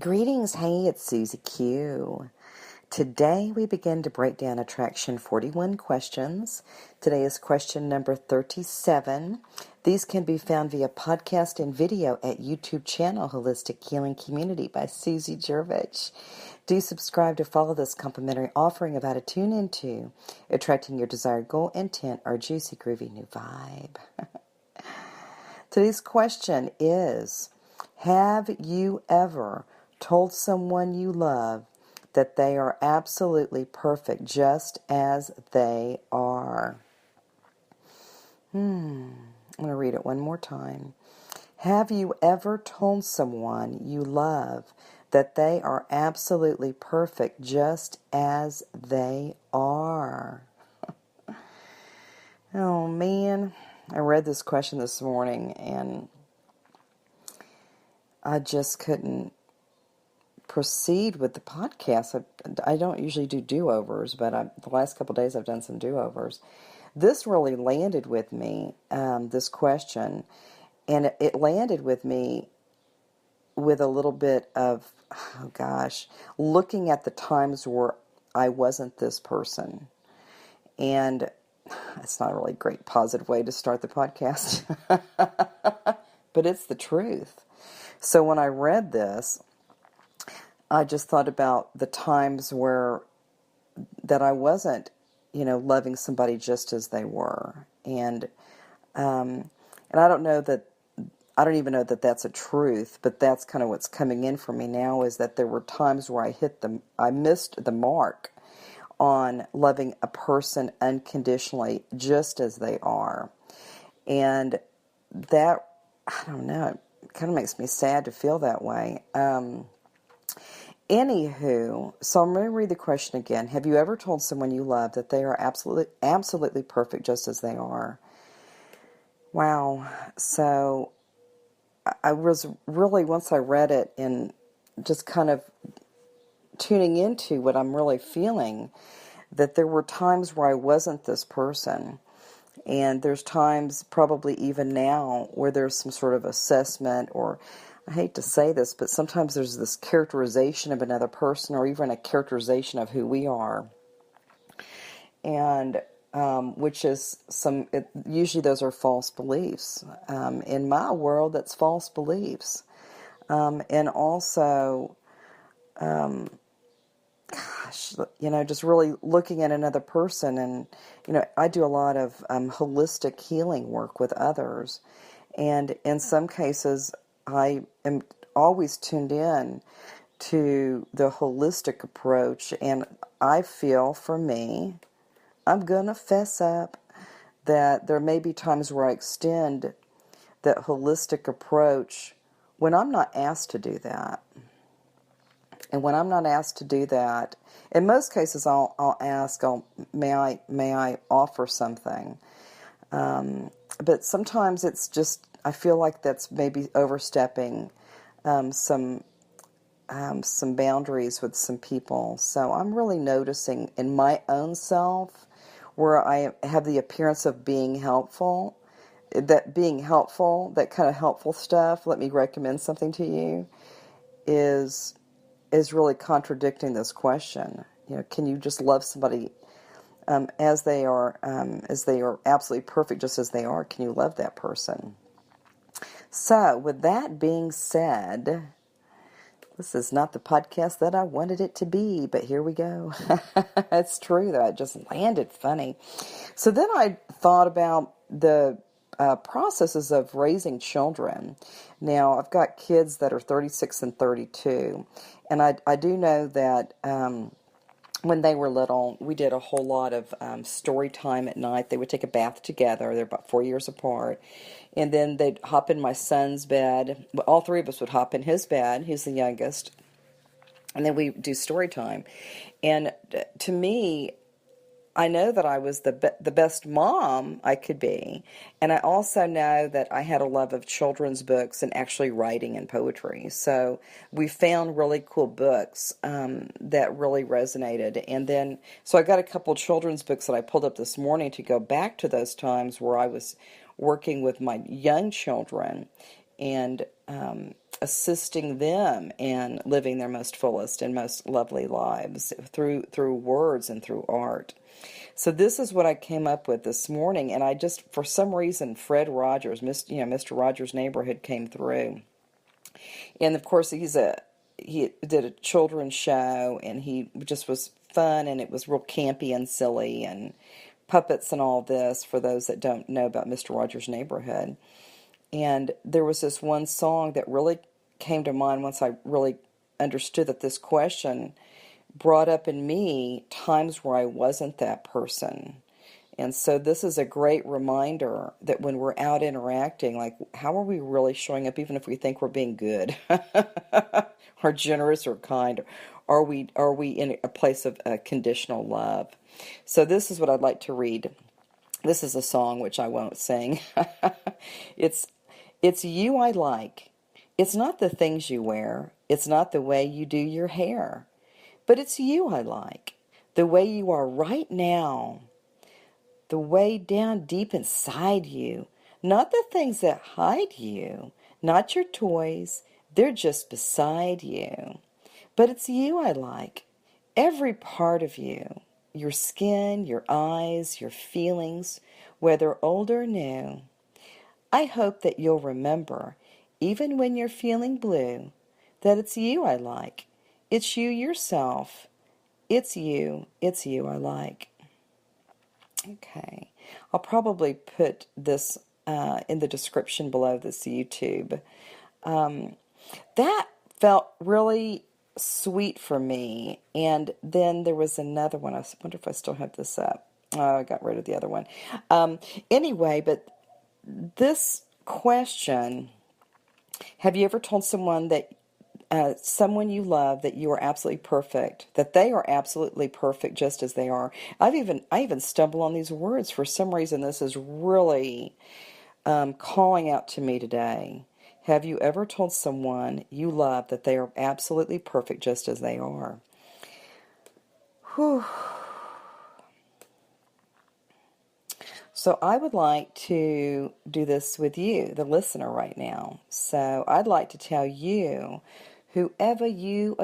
Greetings, hey, it's Susie Q. Today we begin to break down Attraction 41 questions. Today is question number 37. These can be found via podcast and video at YouTube channel Holistic Healing Community by Susie Jervich. Do subscribe to follow this complimentary offering of how to tune into attracting your desired goal, intent, or juicy, groovy new vibe. Today's question is, have you ever told someone you love that they are absolutely perfect just as they are? I'm going to read it one more time. Have you ever told someone you love that they are absolutely perfect just as they are? Oh man, I read this question this morning and I just couldn't proceed with the podcast. I don't usually do do-overs, but the last couple of days I've done some do-overs. This really landed with me, this question, and it landed with me with a little bit of, looking at the times where I wasn't this person. And it's not a really great positive way to start the podcast, but it's the truth. So when I read this, I just thought about the times where that I wasn't, loving somebody just as they were, and I don't even know that that's a truth, but that's kind of what's coming in for me now, is that there were times where I missed the mark on loving a person unconditionally, just as they are, and that, I don't know, it kind of makes me sad to feel that way. Anywho, so I'm going to read the question again. Have you ever told someone you love that they are absolutely perfect just as they are? Wow. So I was really, once I read it and just kind of tuning into what I'm really feeling, that there were times where I wasn't this person. And there's times, probably even now, where there's some sort of assessment, or I hate to say this, but sometimes there's this characterization of another person, or even a characterization of who we are, and which is usually those are false beliefs. In my world, that's false beliefs, and also, just really looking at another person, and I do a lot of holistic healing work with others, and in some cases, I am always tuned in to the holistic approach, and I feel, for me, I'm going to fess up that there may be times where I extend that holistic approach when I'm not asked to do that. And when I'm not asked to do that, in most cases I'll ask, may I offer something? But sometimes it's just, I feel like that's maybe overstepping some boundaries with some people. So I'm really noticing in my own self where I have the appearance of being helpful, that kind of helpful stuff, let me recommend something to you, is really contradicting this question. Can you just love somebody as they are absolutely perfect just as they are? Can you love that person? So, with that being said, this is not the podcast that I wanted it to be, but here we go. It's true, though. It just landed funny. So then I thought about the processes of raising children. Now, I've got kids that are 36 and 32, and I do know that when they were little, we did a whole lot of story time at night. They would take a bath together. They're about 4 years apart. And then they'd hop in my son's bed. All three of us would hop in his bed. He's the youngest. And then we do story time. And to me, I know that I was the best mom I could be, and I also know that I had a love of children's books and actually writing and poetry. So we found really cool books that really resonated. And then, so I got a couple children's books that I pulled up this morning to go back to those times where I was working with my young children. And assisting them in living their most fullest and most lovely lives through words and through art. So this is what I came up with this morning, and I just, for some reason, Fred Rogers, Mr. Rogers' Neighborhood came through. And of course, he did a children's show, and he just was fun, and it was real campy and silly, and puppets and all this, for those that don't know about Mr. Rogers' Neighborhood. And there was this one song that really came to mind once I really understood that this question brought up in me times where I wasn't that person. And so this is a great reminder that when we're out interacting, like, how are we really showing up, even if we think we're being good or generous or kind? Are we in a place of conditional love? So this is what I'd like to read. This is a song which I won't sing. It's you I like. It's not the things you wear. It's not the way you do your hair. But it's you I like. The way you are right now. The way down deep inside you. Not the things that hide you. Not your toys. They're just beside you. But it's you I like. Every part of you. Your skin, your eyes, your feelings, whether old or new. I hope that you'll remember, even when you're feeling blue, that it's you I like. It's you yourself. It's you I like. Okay. I'll probably put this in the description below this YouTube. That felt really sweet for me. And then there was another one. I wonder if I still have this up. Oh, I got rid of the other one. Anyway, but this question, have you ever told someone that someone you love that you are absolutely perfect, that they are absolutely perfect just as they are? I even stumble on these words. For some reason, this is really calling out to me today. Have you ever told someone you love that they are absolutely perfect just as they are? Whew. So I would like to do this with you, the listener, right now. So I'd like to tell you, whoever you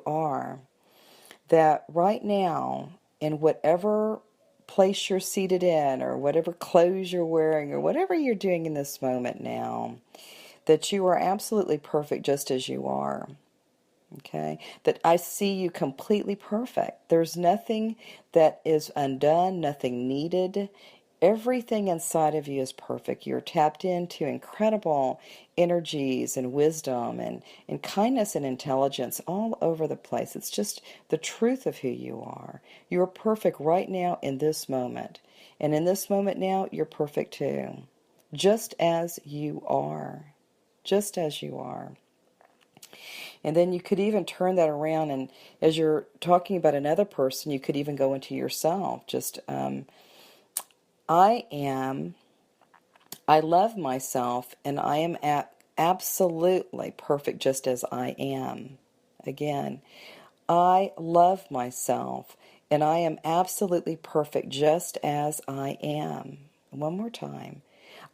are, that right now, in whatever place you're seated in, or whatever clothes you're wearing, or whatever you're doing in this moment now, that you are absolutely perfect just as you are. Okay, that I see you completely perfect. There's nothing that is undone, nothing needed. Everything inside of you is perfect. You're tapped into incredible energies and wisdom and kindness and intelligence all over the place. It's just the truth of who you are. You're perfect right now in this moment. And in this moment now, you're perfect too. Just as you are. Just as you are. And then you could even turn that around, and as you're talking about another person, you could even go into yourself. Just, I love myself, and I am absolutely perfect just as I am. Again, I love myself, and I am absolutely perfect just as I am. One more time.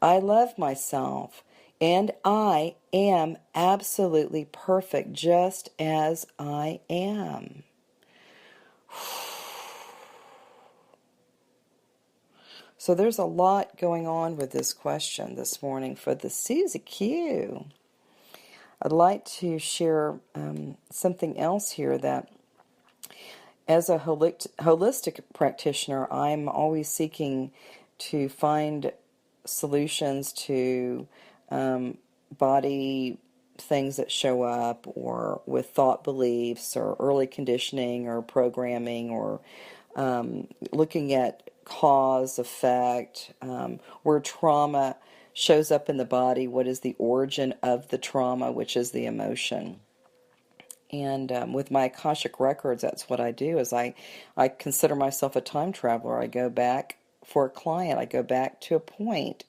I love myself, and I am absolutely perfect just as I am. So there's a lot going on with this question this morning for the Susie Q. I'd like to share something else here, that as a holistic practitioner, I'm always seeking to find solutions to body things that show up, or with thought beliefs, or early conditioning, or programming, or looking at cause, effect, where trauma shows up in the body, what is the origin of the trauma, which is the emotion. And with my Akashic records, that's what I do, is I consider myself a time traveler. I go back for a client. I go back to a point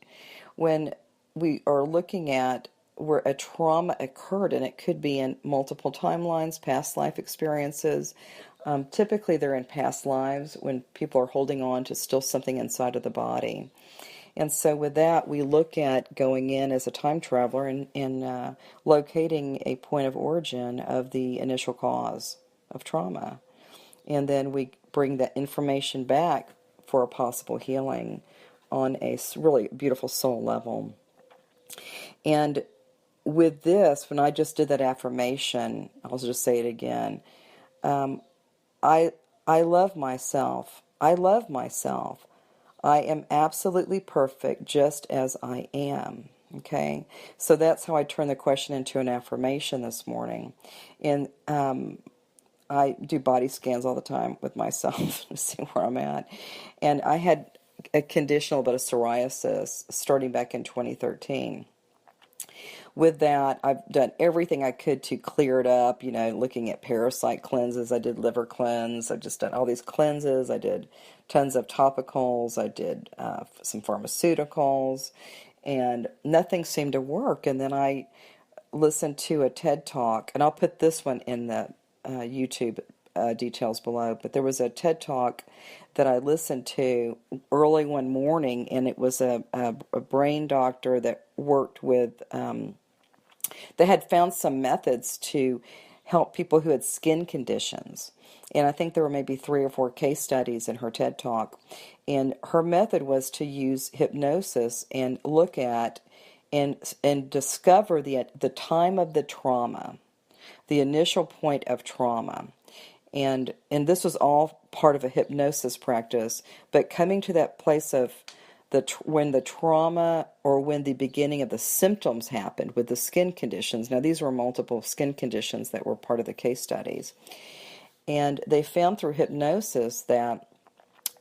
when we are looking at where a trauma occurred, and it could be in multiple timelines, past life experiences. Typically they're in past lives when people are holding on to still something inside of the body. And so with that, we look at going in as a time traveler and locating a point of origin of the initial cause of trauma. And then we bring that information back for a possible healing on a really beautiful soul level. And with this, when I just did that affirmation, I'll just say it again. I love myself. I love myself. I am absolutely perfect just as I am. Okay? So that's how I turn the question into an affirmation this morning. And I do body scans all the time with myself to see where I'm at. And I had a conditional bit of psoriasis starting back in 2013. With that, I've done everything I could to clear it up, looking at parasite cleanses. I did liver cleanse. I've just done all these cleanses. I did tons of topicals. I did some pharmaceuticals, and nothing seemed to work. And then I listened to a TED Talk, and I'll put this one in the YouTube details below, but there was a TED Talk that I listened to early one morning, and it was a brain doctor that worked with, they had found some methods to help people who had skin conditions. And I think there were maybe 3 or 4 case studies in her TED Talk. And her method was to use hypnosis and look at and discover the time of the trauma, the initial point of trauma. And this was all part of a hypnosis practice, but coming to that place of when the trauma or when the beginning of the symptoms happened with the skin conditions. Now, these were multiple skin conditions that were part of the case studies. And they found through hypnosis that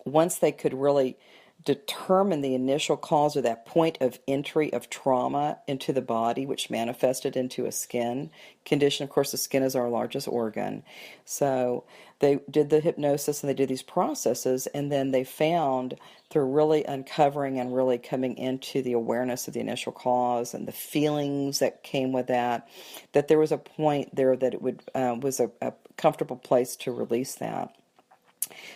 once they could really determine the initial cause or that point of entry of trauma into the body, which manifested into a skin condition. Of course, the skin is our largest organ. So they did the hypnosis and they did these processes, and then they found through really uncovering and really coming into the awareness of the initial cause and the feelings that came with that there was a point there that it was a comfortable place to release that.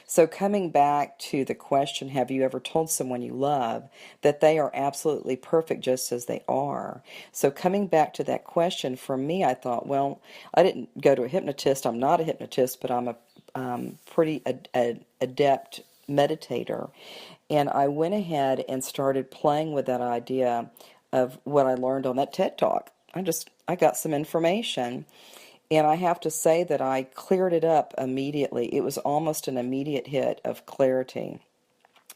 So coming back to the question, have you ever told someone you love that they are absolutely perfect just as they are? So coming back to that question, for me, I thought, well, I didn't go to a hypnotist. I'm not a hypnotist, but I'm a pretty adept meditator. And I went ahead and started playing with that idea of what I learned on that TED Talk. I got some information. And I have to say that I cleared it up immediately. It was almost an immediate hit of clarity.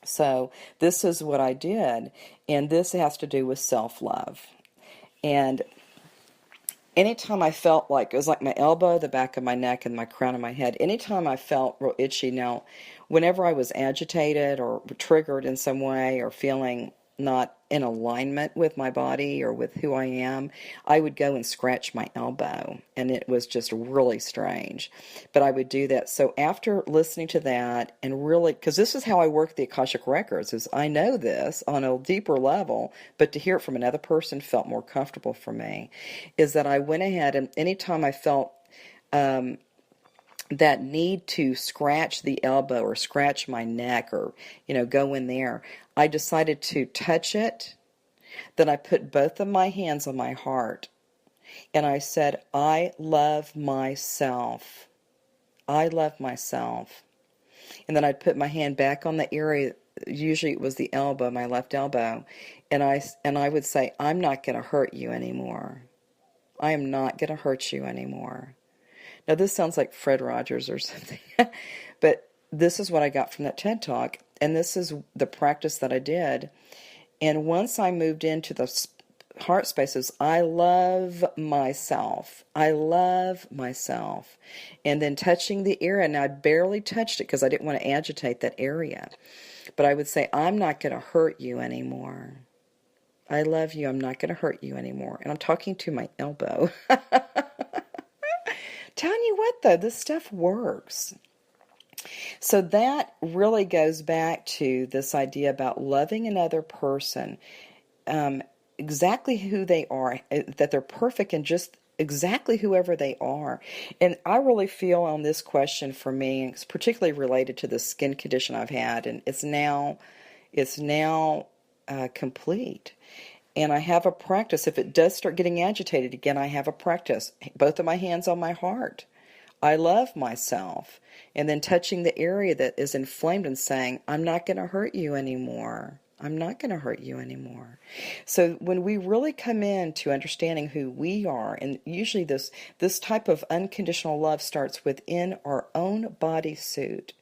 So this is what I did, and this has to do with self-love. And anytime I felt like, it was like my elbow, the back of my neck, and my crown of my head, anytime I felt real itchy, now, whenever I was agitated or triggered in some way or feeling not in alignment with my body or with who I am, I would go and scratch my elbow, and it was just really strange. But I would do that. So after listening to that, and really, because this is how I work the Akashic Records, is I know this on a deeper level, but to hear it from another person felt more comfortable for me, is that I went ahead and anytime I felt that need to scratch the elbow or scratch my neck or, go in there, I decided to touch it. Then I put both of my hands on my heart and I said, I love myself. I love myself. And then I'd put my hand back on the area, usually it was the elbow, my left elbow, and I would say, I'm not going to hurt you anymore. I am not going to hurt you anymore. Now, this sounds like Fred Rogers or something, but this is what I got from that TED Talk, and this is the practice that I did. And once I moved into the heart spaces, I love myself. I love myself. And then touching the area, and I barely touched it because I didn't want to agitate that area. But I would say, I'm not going to hurt you anymore. I love you. I'm not going to hurt you anymore. And I'm talking to my elbow. Telling you what, though, this stuff works. So that really goes back to this idea about loving another person exactly who they are, that they're perfect and just exactly whoever they are. And I really feel on this question for me, it's particularly related to the skin condition I've had, and it's now complete. And I have a practice. If it does start getting agitated again, I have a practice. Both of my hands on my heart. I love myself. And then touching the area that is inflamed and saying, I'm not going to hurt you anymore. I'm not going to hurt you anymore. So when we really come into understanding who we are, and usually this type of unconditional love starts within our own bodysuit,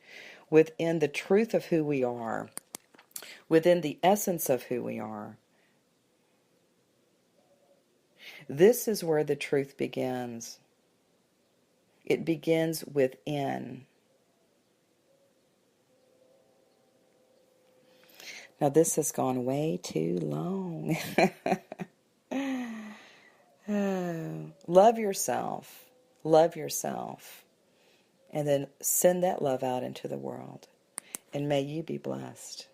within the truth of who we are, within the essence of who we are. This is where the truth begins. It begins within. Now this has gone way too long. Love yourself. Love yourself. And then send that love out into the world. And may you be blessed.